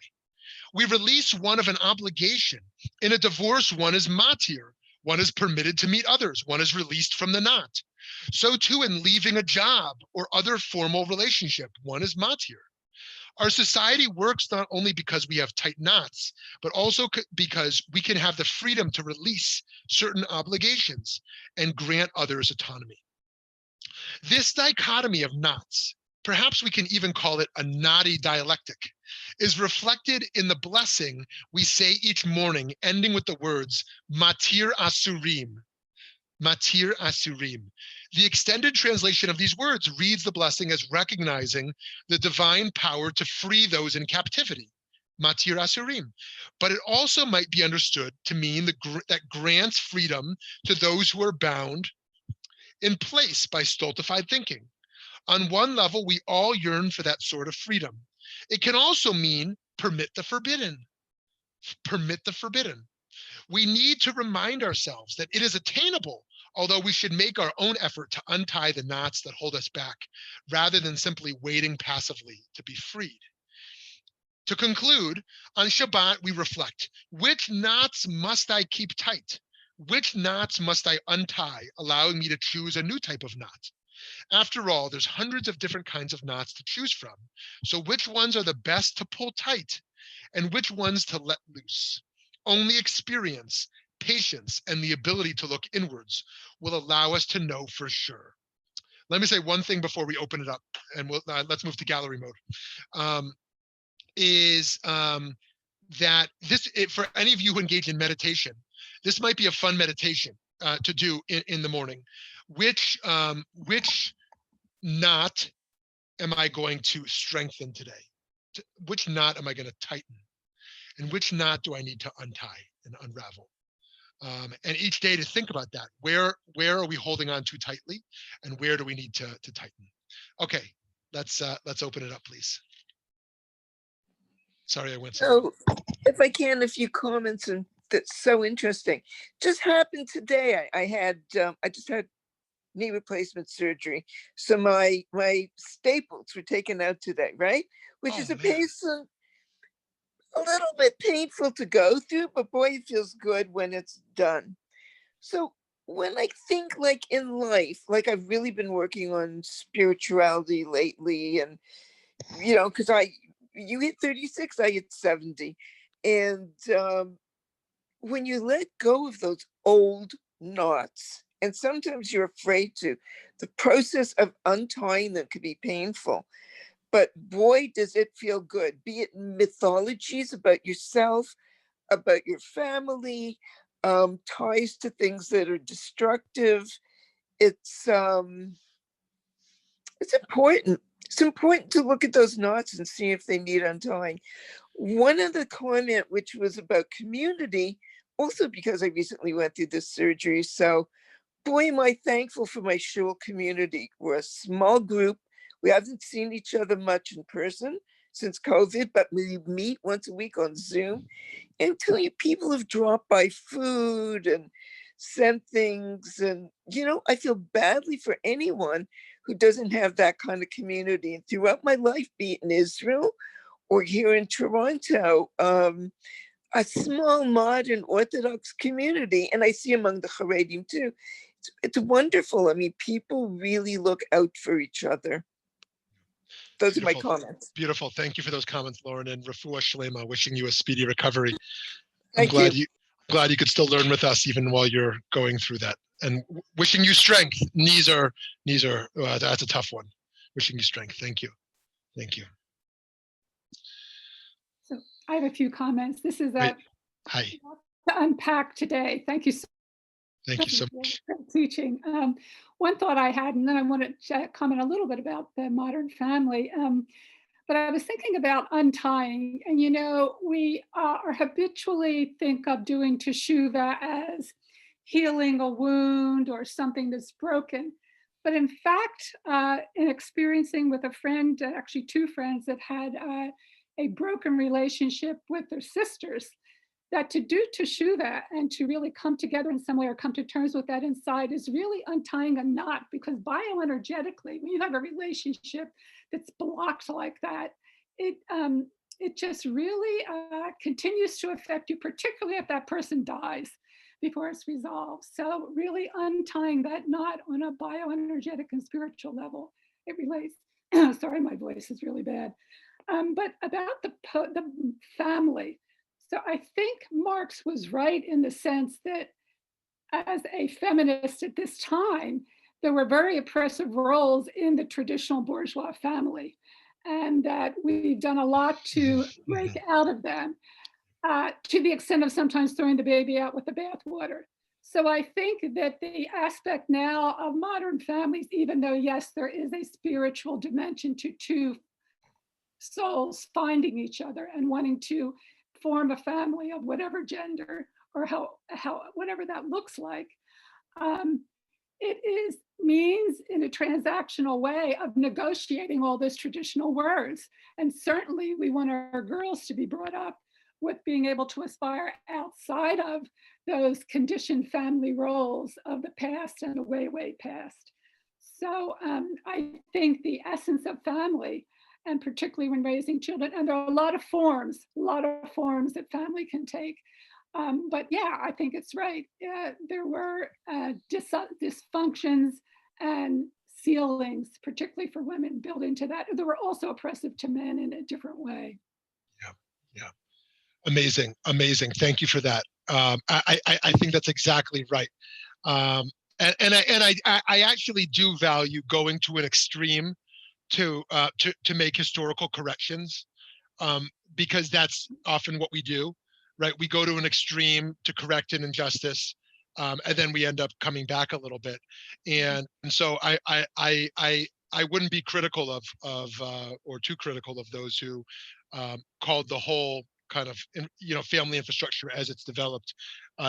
We release one of an obligation. In a divorce, one is Matir. One is permitted to meet others. One is released from the knot. So too in leaving a job or other formal relationship, one is Matir. Our society works not only because we have tight knots, but also because we can have the freedom to release certain obligations and grant others autonomy. This dichotomy of knots, perhaps we can even call it a knotty dialectic, is reflected in the blessing we say each morning, ending with the words, Matir Asurim. Matir Asurim. The extended translation of these words reads the blessing as recognizing the divine power to free those in captivity. Matir Asurim. But it also might be understood to mean that grants freedom to those who are bound in place by stultified thinking. On one level, we all yearn for that sort of freedom. It can also mean permit the forbidden. Permit the forbidden. We need to remind ourselves that it is attainable, although we should make our own effort to untie the knots that hold us back, rather than simply waiting passively to be freed. To conclude, on Shabbat, we reflect, which knots must I keep tight? Which knots must I untie, allowing me to choose a new type of knot? After all, there's hundreds of different kinds of knots to choose from. So which ones are the best to pull tight and which ones to let loose? Only experience, patience, and the ability to look inwards will allow us to know for sure. Let me say one thing before we open it up, and let's move to gallery mode. That for any of you who engage in meditation, this might be a fun meditation to do in the morning. Which knot am I going to strengthen today? Which knot am I going to tighten? And which knot do I need to untie and unravel? And each day to think about that. Where are we holding on too tightly, and where do we need to tighten? Okay, let's open it up, please. Sorry, I went so. If I can, a few comments, and that's so interesting. Just happened today. I just had knee replacement surgery, so my staples were taken out today, right? Which is a little bit painful to go through, but boy, it feels good when it's done. So when I think, like, in life, like, I've really been working on spirituality lately, and because you hit 36, I hit 70, and when you let go of those old knots, and sometimes you're afraid to, the process of untying them can be painful. But boy, does it feel good, be it mythologies about yourself, about your family, ties to things that are destructive. It's important. It's important to look at those knots and see if they need untying. One of the comment, which was about community, also because I recently went through this surgery. So boy, am I thankful for my shul community. We're a small group. We haven't seen each other much in person since COVID, but we meet once a week on Zoom. And I'm telling you, people have dropped by food and sent things. And, I feel badly for anyone who doesn't have that kind of community. And throughout my life, be it in Israel or here in Toronto, a small modern Orthodox community, and I see among the Haredim too, it's wonderful. I mean, people really look out for each other. Those are my Beautiful. comments. Beautiful. Thank you for those comments, Lauren, and Refuah Shlema, wishing you a speedy recovery. Thank you. Glad you could still learn with us even while you're going through that, and wishing you strength. Knees are that's a tough one. Wishing you strength. Thank you. So I have a few comments. This is Hi. to unpack today. Thank you so much for teaching. One thought I had, and then I want to comment a little bit about the modern family. But I was thinking about untying, and we are habitually think of doing teshuvah as healing a wound or something that's broken. But in fact, in experiencing with a friend, actually two friends that had a broken relationship with their sisters, that to do teshuvah and to really come together in some way or come to terms with that inside is really untying a knot, because bioenergetically, when you have a relationship that's blocked like that, it just really continues to affect you, particularly if that person dies before it's resolved. So really untying that knot on a bioenergetic and spiritual level, it relates. Sorry, my voice is really bad. But about the family. So I think Marx was right in the sense that as a feminist at this time, there were very oppressive roles in the traditional bourgeois family, and that we've done a lot to break out of them, to the extent of sometimes throwing the baby out with the bathwater. So I think that the aspect now of modern families, even though, yes, there is a spiritual dimension to two souls finding each other and wanting to form a family of whatever gender or how whatever that looks like, it means in a transactional way of negotiating all those traditional words. And certainly we want our girls to be brought up with being able to aspire outside of those conditioned family roles of the past and the way past. So I think the essence of family, and particularly when raising children, and there are a lot of forms that family can take. But yeah, I think it's right. There were dysfunctions and ceilings, particularly for women, built into that. They were also oppressive to men in a different way. Yeah. Amazing. Thank you for that. I think that's exactly right. And I actually do value going to an extreme to make historical corrections, because that's often what we do, right? We go to an extreme to correct an injustice, and then we end up coming back a little bit. And so I wouldn't be critical of or too critical of those who called the whole kind of family infrastructure as it's developed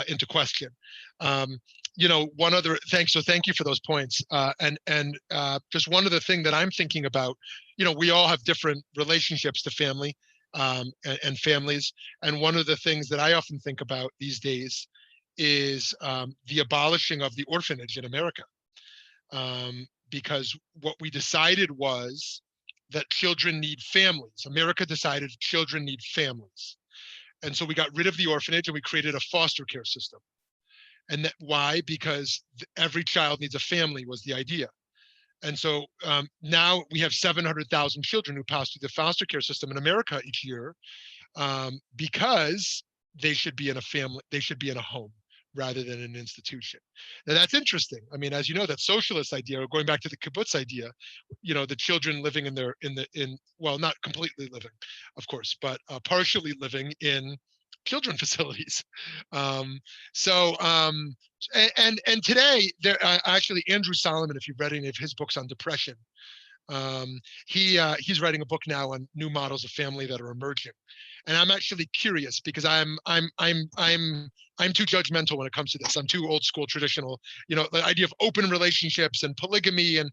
into question. One other thank you for those points. And just one other thing that I'm thinking about, we all have different relationships to family and families. And one of the things that I often think about these days is the abolishing of the orphanage in America. Because what we decided was that children need families. America decided children need families. And so we got rid of the orphanage and we created a foster care system. And why? Because every child needs a family was the idea. And so now we have 700,000 children who pass through the foster care system in America each year, because they should be in a family, they should be in a home rather than an institution. Now that's interesting. I mean, as you know, that socialist idea, or going back to the kibbutz idea, the children living well, not completely living, of course, but partially living in children facilities. And today, there actually Andrew Solomon, if you've read any of his books on depression, he's writing a book now on new models of family that are emerging. And I'm actually curious because I'm too judgmental when it comes to this. I'm too old school, traditional. The idea of open relationships and polygamy and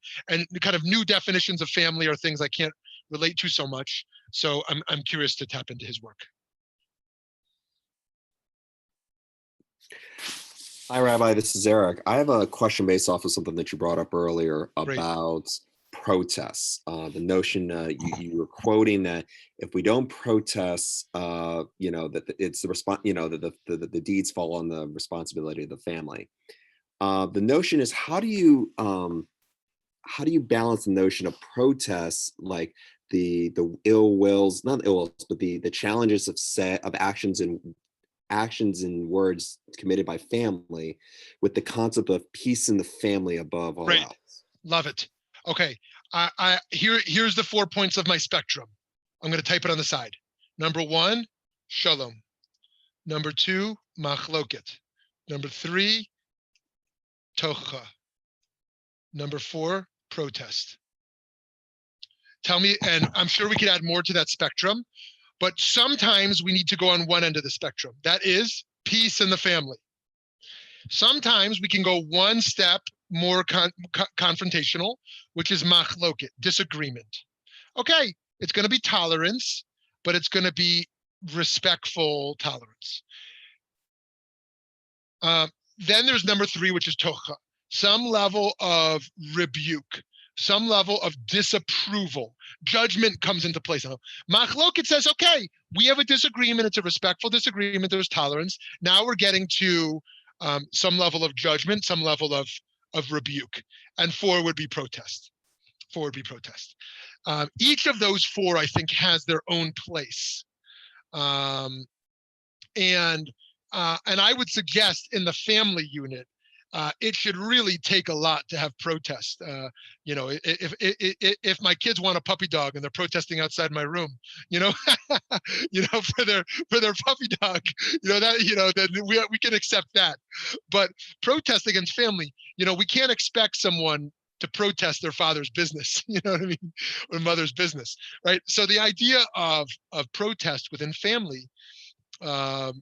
kind of new definitions of family are things I can't relate to so much. So I'm curious to tap into his work. Hi, Rabbi. This is Eric. I have a question based off of something that you brought up earlier about protests. The notion you were quoting that if we don't protest, that it's the response. The deeds fall on the responsibility of the family. The notion is how do you how do you balance the notion of protests, like the ill wills, not ill wills, but the challenges of actions and words committed by family, with the concept of peace in the family above all Great. else? Love it. Okay. Here's the 4 points of my spectrum. I'm going to type it on the side. Number 1, shalom. Number 2, machloket. Number 3, tocha. Number 4, protest. Tell me, and I'm sure we could add more to that spectrum, but sometimes we need to go on one end of the spectrum. That is peace in the family. Sometimes we can go one step more confrontational, which is machloket, disagreement. Okay, it's going to be tolerance, but it's going to be respectful tolerance. Then there's number 3, which is tocha, some level of rebuke, some level of disapproval. Judgment comes into place. Machloket says, okay, we have a disagreement. It's a respectful disagreement. There's tolerance. Now we're getting to some level of judgment, some level of rebuke. And 4 would be protest. 4 would be protest. Each of those 4, I think, has their own place. And I would suggest in the family unit, it should really take a lot to have protest. If my kids want a puppy dog and they're protesting outside my room, for their puppy dog, then we can accept that. But protest against family, we can't expect someone to protest their father's business, you know what I mean, or mother's business, right? So the idea of protest within family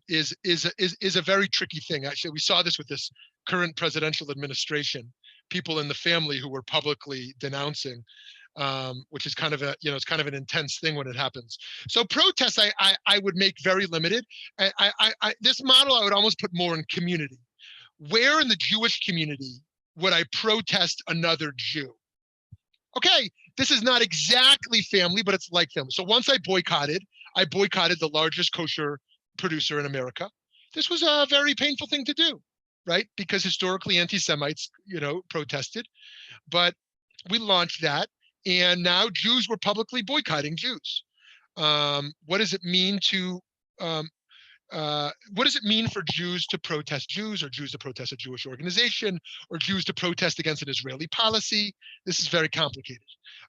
is a very tricky thing. Actually, we saw this with this current presidential administration, people in the family who were publicly denouncing, which is kind of it's kind of an intense thing when it happens. So protests, I would make very limited. This model I would almost put more in community. Where in the Jewish community would I protest another Jew? Okay, this is not exactly family, but it's like family. So once I boycotted the largest kosher producer in America. This was a very painful thing to do, right? Because historically anti-Semites, protested, but we launched that, and now Jews were publicly boycotting Jews. What does it mean for Jews to protest Jews, or Jews to protest a Jewish organization, or Jews to protest against an Israeli policy? This is very complicated.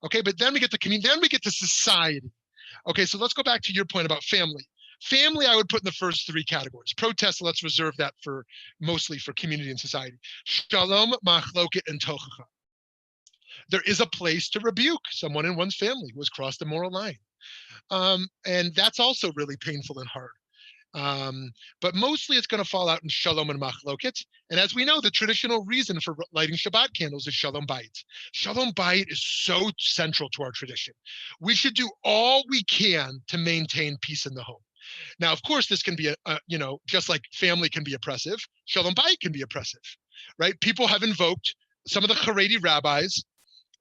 Okay, but then we get to community, then we get to society. Okay, so let's go back to your point about family. Family, I would put in the first 3 categories. Protest, let's reserve that mostly for community and society. Shalom, machloket, and tochacha. There is a place to rebuke someone in one's family who has crossed a moral line. And that's also really painful and hard. But mostly it's going to fall out in shalom and machloket. And as we know, the traditional reason for lighting Shabbat candles is shalom bait. Shalom bait is so central to our tradition. We should do all we can to maintain peace in the home. Now, of course, this can be just like family can be oppressive, shalom bait can be oppressive, right? People have invoked, some of the Haredi rabbis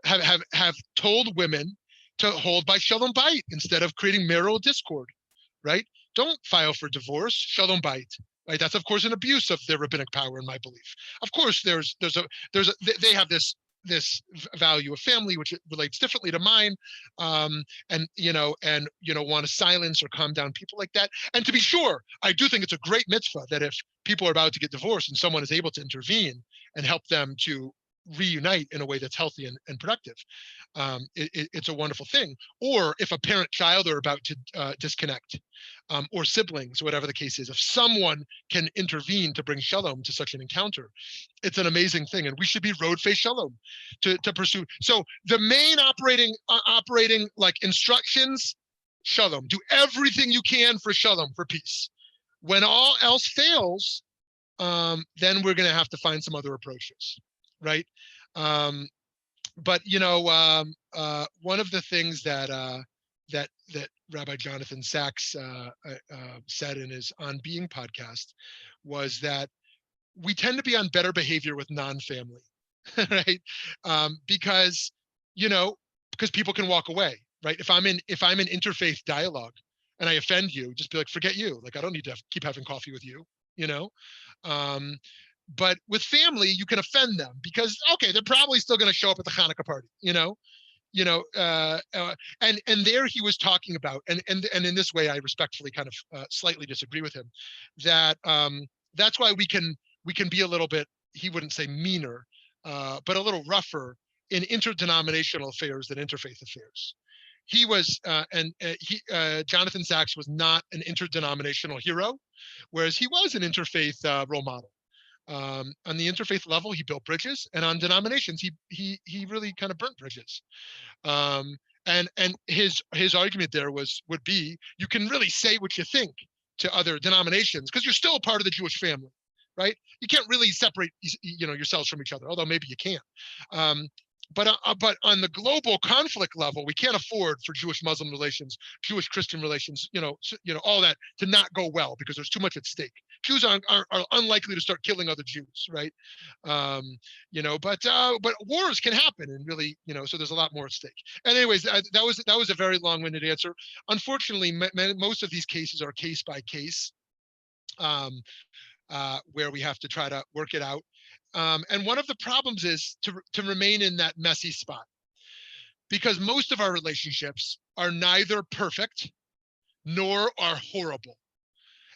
have told women to hold by shalom bait instead of creating marital discord, right? Don't file for divorce, shalom bait, right? That's of course an abuse of their rabbinic power, in my belief. Of course, they have this value of family, which relates differently to mine, and want to silence or calm down people like that. And to be sure, I do think it's a great mitzvah that if people are about to get divorced and someone is able to intervene and help them to reunite in a way that's healthy and productive, it's a wonderful thing. Or if a parent-child are about to disconnect, or siblings, whatever the case is, if someone can intervene to bring shalom to such an encounter, it's an amazing thing, and we should be road-face shalom to pursue. So the main operating like instructions, shalom. Do everything you can for shalom, for peace. When all else fails, then we're going to have to find some other approaches, right? But one of the things that Rabbi Jonathan Sachs said in his On Being podcast was that we tend to be on better behavior with non-family, right? Because people can walk away, right? If I'm in interfaith dialogue and I offend you, just be like, forget you. Like, I don't need to keep having coffee with you, But with family, you can offend them because, okay, they're probably still going to show up at the Hanukkah party, and there he was talking about, and in this way, I respectfully kind of slightly disagree with him, that that's why we can be a little bit, he wouldn't say meaner, but a little rougher in interdenominational affairs than interfaith affairs. He was, Jonathan Sachs was not an interdenominational hero, whereas he was an interfaith role model. On the interfaith level, he built bridges, and on denominations, he really kind of burnt bridges. And his argument there would be, you can really say what you think to other denominations because you're still a part of the Jewish family, right? You can't really separate, yourselves from each other, although maybe you can. But on the global conflict level, we can't afford for Jewish-Muslim relations, Jewish-Christian relations, all that to not go well because there's too much at stake. Jews are unlikely to start killing other Jews, right? But wars can happen, and really, so there's a lot more at stake. And anyways, that was a very long-winded answer. Unfortunately, most of these cases are case by case, where we have to try to work it out. And one of the problems is to remain in that messy spot, because most of our relationships are neither perfect nor are horrible.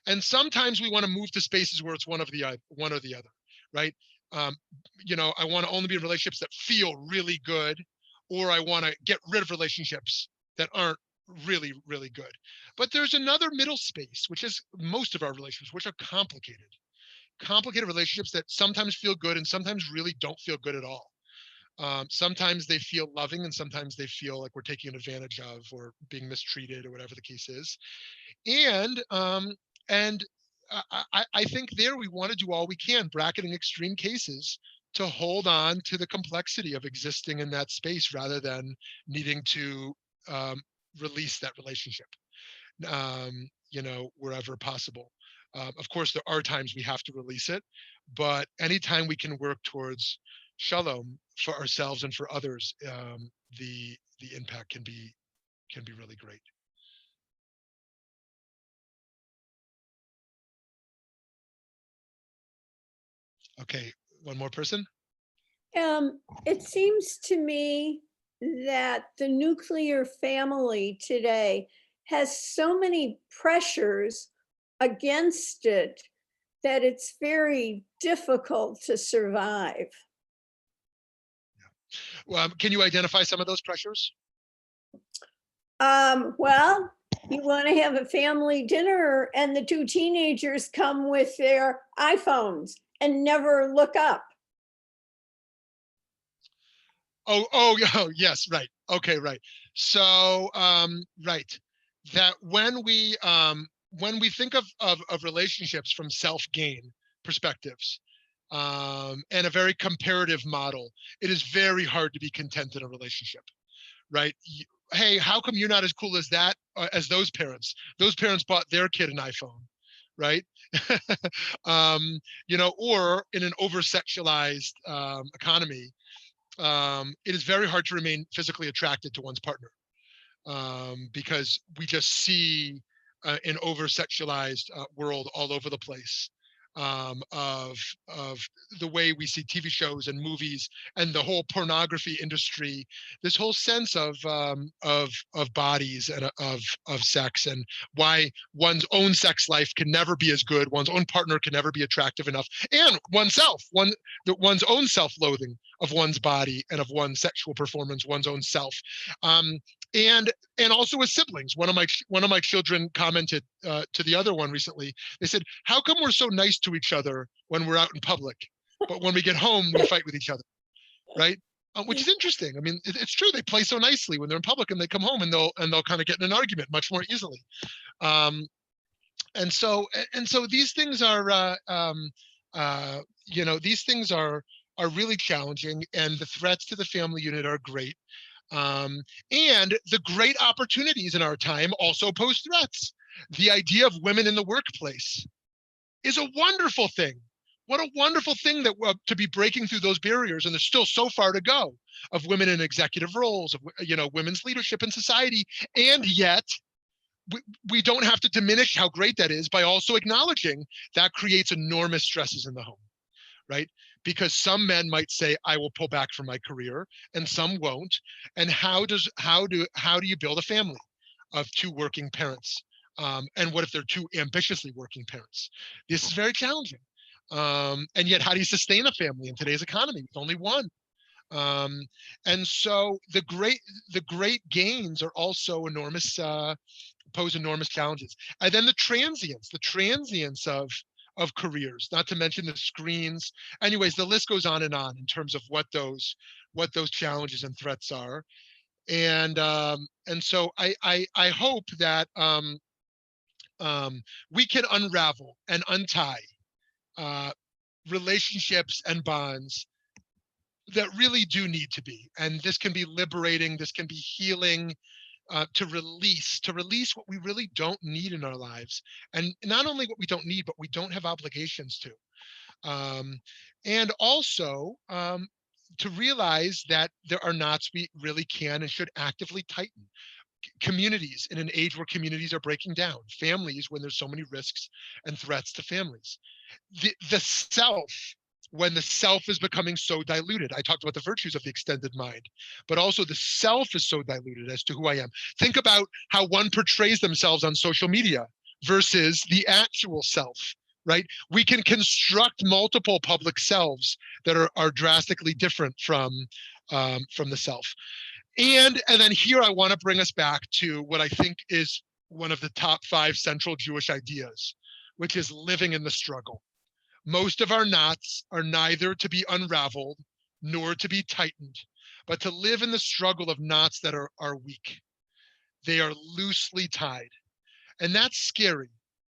And sometimes we want to move to spaces where it's one or the other, right? I want to only be in relationships that feel really good, or I want to get rid of relationships that aren't really, really good. But there's another middle space, which is most of our relationships, which are complicated relationships that sometimes feel good and sometimes really don't feel good at all. Sometimes they feel loving, and sometimes they feel like we're taking advantage of or being mistreated or whatever the case is. And I think there we want to do all we can, bracketing extreme cases, to hold on to the complexity of existing in that space rather than needing to release that relationship, wherever possible. Of course, there are times we have to release it, but anytime we can work towards shalom for ourselves and for others, the impact can be really great. Okay, one more person. It seems to me that the nuclear family today has so many pressures against it that it's very difficult to survive. Yeah. Well, can you identify some of those pressures? Well, you want to have a family dinner and the two teenagers come with their iPhones and never look up. Oh, yes, right. Okay, right. So, right, that when we think of relationships from self-gain perspectives, and a very comparative model, it is very hard to be content in a relationship, right? Hey, how come you're not as cool as that, as those parents? Those parents bought their kid an iPhone, right? Or in an over-sexualized economy, it is very hard to remain physically attracted to one's partner, because we just see an over-sexualized world all over the place, of the way we see TV shows and movies and the whole pornography industry. This whole sense of bodies and of sex, and why one's own sex life can never be as good, one's own partner can never be attractive enough, and one's own self-loathing of one's body and of one's sexual performance, one's own self. And also with siblings. One of my children commented to the other one recently. They said, "How come we're so nice to each other when we're out in public, but when we get home we fight with each other?" Right? Which is interesting. I mean, it's true. They play so nicely when they're in public, and they come home and they'll kind of get in an argument much more easily. And so these things are these things are really challenging, and the threats to the family unit are great. And the great opportunities in our time also pose threats. The idea of women in the workplace is a wonderful thing. What a wonderful thing that to be breaking through those barriers, and there's still so far to go, of women in executive roles, of women's leadership in society. And yet we don't have to diminish how great that is by also acknowledging that creates enormous stresses in the home, right? Because some men might say, I will pull back from my career, and some won't. And how do you build a family of two working parents? And what if they're two ambitiously working parents? This is very challenging. And yet, how do you sustain a family in today's economy with only one? And so the great gains are also enormous, pose enormous challenges. And then the transience of careers, not to mention the screens. Anyways, the list goes on in terms of what those challenges and threats are. And so I hope that we can unravel and untie relationships and bonds that really do need to be. And this can be liberating, this can be healing, to release what we really don't need in our lives. And not only what we don't need, but we don't have obligations to. And also to realize that there are knots we really can and should actively tighten. Communities in an age where communities are breaking down, families when there's so many risks and threats to families. The self, when the self is becoming so diluted. I talked about the virtues of the extended mind, but also the self is so diluted as to who I am. Think about how one portrays themselves on social media versus the actual self, right? We can construct multiple public selves that are drastically different from the self. And then here I want to bring us back to what I think is one of the top 5 central Jewish ideas, which is living in the struggle. Most of our knots are neither to be unraveled nor to be tightened, but to live in the struggle of knots that are weak. They are loosely tied. And that's scary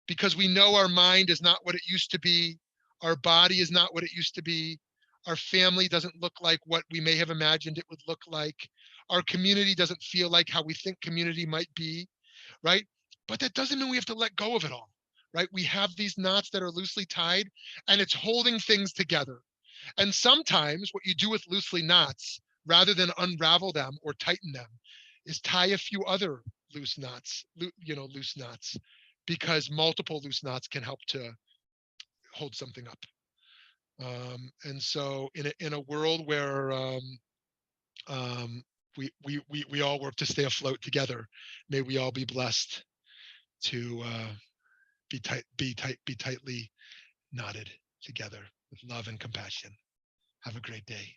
because we know our mind is not what it used to be. Our body is not what it used to be. Our family doesn't look like what we may have imagined it would look like. Our community doesn't feel like how we think community might be, right? But that doesn't mean we have to let go of it all. Right? We have these knots that are loosely tied, and it's holding things together. And sometimes what you do with loosely knots, rather than unravel them or tighten them, is tie a few other loose knots, because multiple loose knots can help to hold something up. And so in a world where we all work to stay afloat together, may we all be blessed to be tightly knotted together with love and compassion. Have a great day.